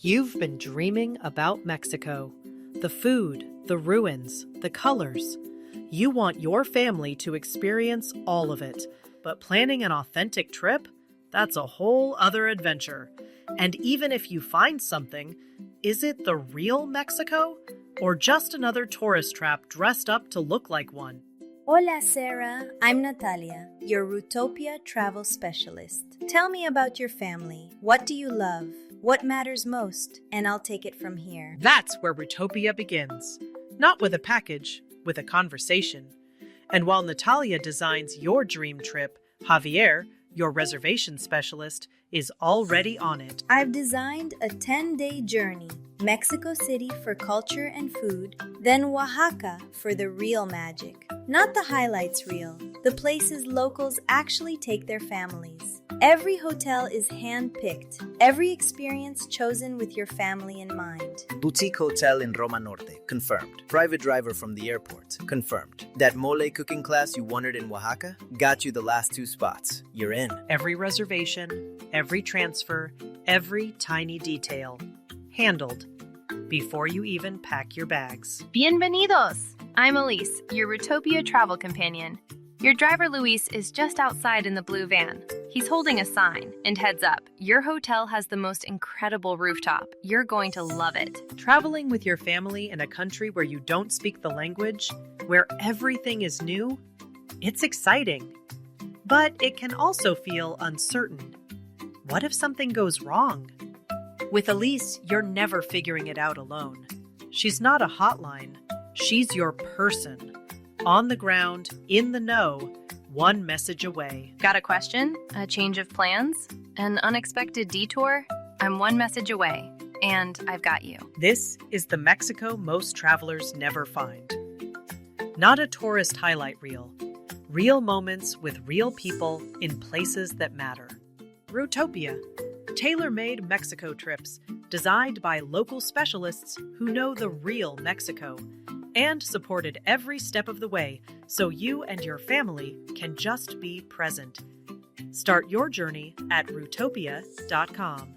You've been dreaming about Mexico. The food, the ruins, the colors. You want your family to experience all of it. But planning an authentic trip? That's a whole other adventure. And even if you find something, is it the real Mexico? Or just another tourist trap dressed up to look like one? Hola, Sarah. I'm Natalia, your Rutopía travel specialist. Tell me about your family. What do you love? What matters most? And I'll take it from here. That's where Rutopía begins. Not with a package, with a conversation. And while Natalia designs your dream trip, Javier, your reservation specialist, is already on it. I've designed a 10-day journey. Mexico City for culture and food, then Oaxaca for the real magic. Not the highlights reel, the places locals actually take their families. Every hotel is hand-picked, every experience chosen with your family in mind. Boutique hotel in Roma Norte, confirmed. Private driver from the airport, confirmed. That mole cooking class you wanted in Oaxaca, got you the last 2 spots. You're in. Every reservation, every transfer, every tiny detail. Handled. Before you even pack your bags. Bienvenidos! I'm Elise, your Rutopía travel companion. Your driver Luis is just outside in the blue van. He's holding a sign, and heads up, your hotel has the most incredible rooftop. You're going to love it. Traveling with your family in a country where you don't speak the language, where everything is new, it's exciting. But it can also feel uncertain. What if something goes wrong? With Elise, you're never figuring it out alone. She's not a hotline. She's your person. On the ground, in the know, one message away. Got a question? A change of plans? An unexpected detour? I'm one message away, and I've got you. This is the Mexico most travelers never find. Not a tourist highlight reel. Real moments with real people in places that matter. Rutopía. Tailor-made Mexico trips, designed by local specialists who know the real Mexico, and supported every step of the way so you and your family can just be present. Start your journey at rutopia.com.